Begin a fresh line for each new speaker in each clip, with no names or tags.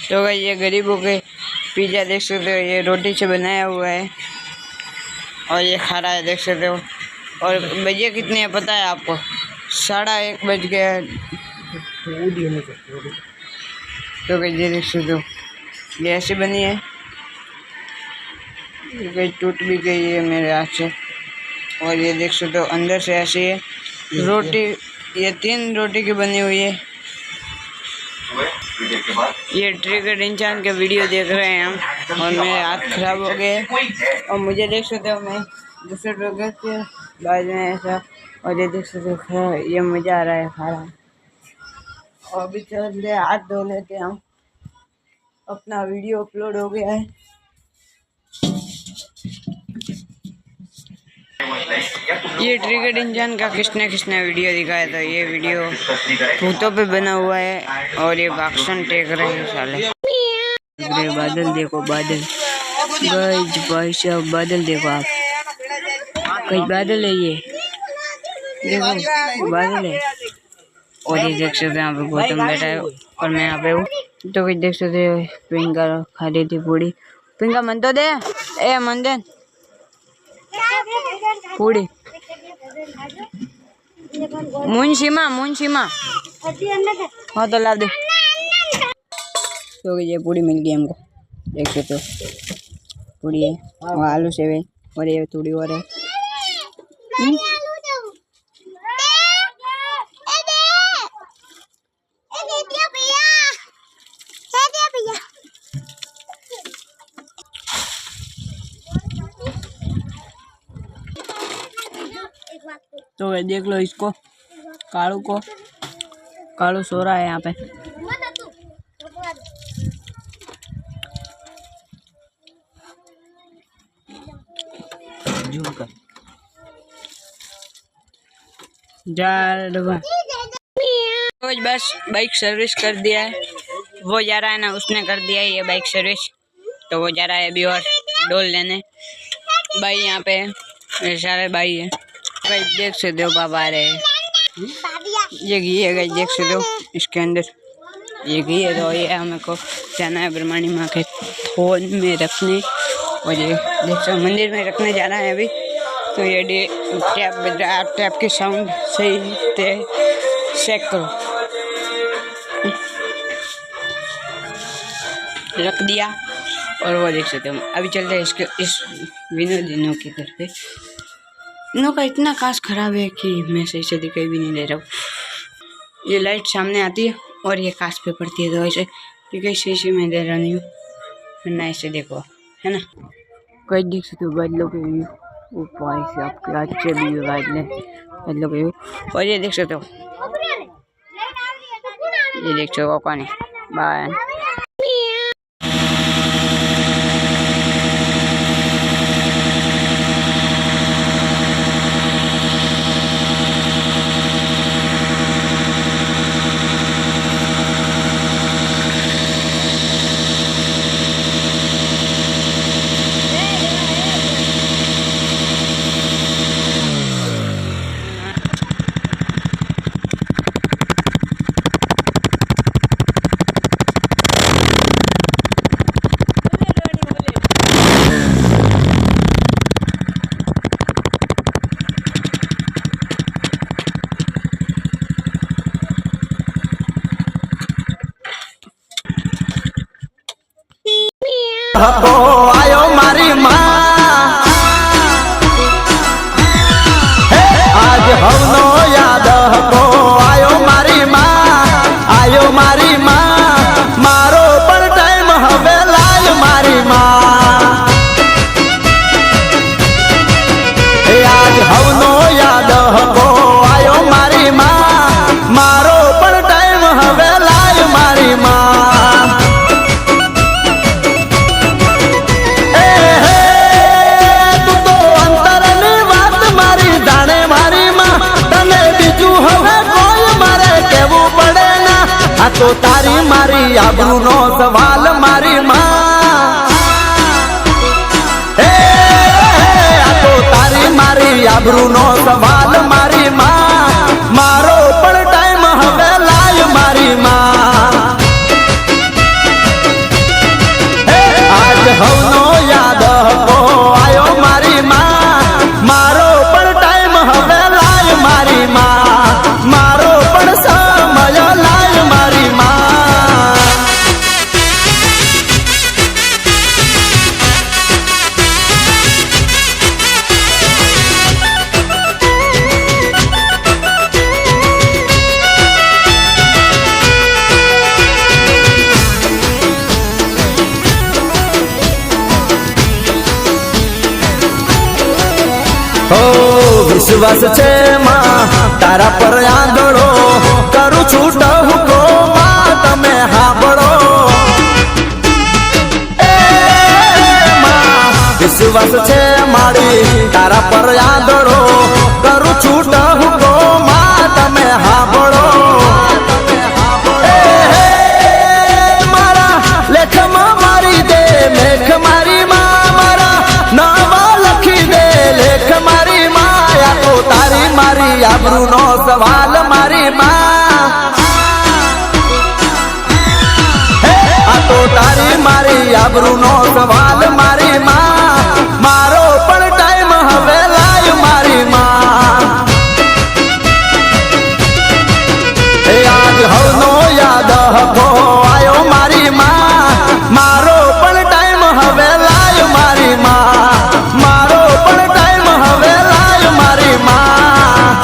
तो भाई ये गरीबों के पिज़्ज़ा देख सकते हो, ये रोटी से बनाया हुआ है और ये खा रहा है, देख सकते हो। और बजे कितने हैं पता है आपको? 1:30 बज गया। तो भाई ये देख सकते हो, ये ऐसी बनी है, ये टूट भी गई है मेरे हाथ से। और ये देख सकते हो अंदर से ऐसी है रोटी, ये 3 रोटी की बनी हुई है। ये ट्रिगर इंसान का वीडियो देख रहे हैं हम, और मेरे हाथ खराब हो गए और मुझे देख सकते हो मैं दूसरे ट्रिगर के बाद में ऐसा, और ये देख सकते हो ये मज़ा आ रहा है खा रहा है। और अभी चलते हाथ धो लेते हैं हम, अपना वीडियो अपलोड हो गया है। ये ट्रिगर इंजन का किसने वीडियो दिखाया था, ये वीडियो भूतों पे बना हुआ है और ये बाक्सन टेक रहे हैं साले। बादल देखो, बादल भाई साहब, बादल देखो आप, कई बादल है, ये देखो बादल है। और ये देख सकते हैं यहाँ पे गौतम बैठा है और मैं यहाँ पे हूँ। तो कुछ देख सकते हो पिंका खा रही थी पूड़ी। पिंका मन तो दे, ए मन दे पूड़ी। मुंशीमा हाँ तो ला दे। तो ये पूड़ी मिल गई हमको, देख सकते हो पूड़ी है और आलू सेव है और ये थोड़ी और है। तो देख लो इसको, कालू सो रहा है यहाँ पे। बस बाइक सर्विस कर दिया है, वो जा रहा है ना, उसने कर दिया है ये बाइक सर्विस, तो वो जा रहा है अभी और डोल लेने। भाई यहाँ पे ये सारे भाई है, भाई देख सकते हो पापा आ रहे हैं। ये घी है गाइस, देख सकते हो इसके अंदर ये घी है। तो ये हमें को जाना है ब्रह्मणी माँ के फोन में रखने, और ये देख सकते मंदिर में रखने जाना है अभी। तो ये टैप बज रहा है, टैप की साउंड सही से चेक करो। रख दिया और वो देख सकते हो अभी चलते हैं इसके इस विनोदिनों की तरफ। इनों का इतना कांच खराब है कि मैं सही से दिखाई भी नहीं दे रहा हूँ। ये लाइट सामने आती है और ये कांच पे पड़ती है, तो ऐसे क्योंकि शीशे में दे रहा नहीं हूँ, वरना ऐसे देखो है ना। कोई देख सकते हो बादलों के व्यू, ऊपर से आपके अच्छे व्यू बादलों के व्यू। और ये देख सकते हो, ये देख सकते हो कौन है बाय।
आयो मारी माँ आज हवनो याद हको आयो मारी माँ मारो पर टाइम हवे लाय मारी माँ आज हवनो याद हको आयो मारी माँ मारो पर टाइम हवे लाय मारी माँ। तो तारी मारी आबरू नो सवाल मारी माँ, तो तारी मारी आबरू नो सवाल मारी माँ मारो पर टाइम हवे लाय मारी माँ। હવનો યાદ હકો આયો મારી માં મારો પણ ટાઈમ હવે લાય મારી માં મારો પણ સમય લાય મારી માં વિશ્વાસ છે માં તારા પર આંધળો કરું છું ટહુકો માં તમે હાંભળો વિશ્વાસ છે મારી તારા પર આંધળો કરું છું ટહુકો માં તમે હાંભળો મારા લેખમાં મારી દે મેઘ મારી માં મારા નાવા લખી દે લેખ મારી માયા તો તારી મારી આબરૂનો સવાલ મારી માં આ તો તારી મારી આબરૂનો સવાલ મારી માં મારો પણ ટાઈમ હવે લાય મારી માં આજ હવનો યાદ હકો આયો મારી માં મારો પણ ટાઈમ હવે લાય મારી માં મારો પણ ટાઈમ હવે લાય મારી માં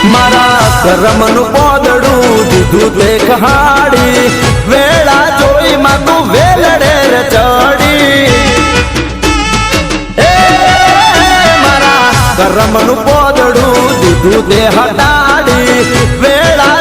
મારા કરમનું પોદડું દીધું તે કહાડી વેળા જોઈ માં તું વેલડે રે ચડી મારા કરમનું પોદડું દીધું તે હટાડી વેળા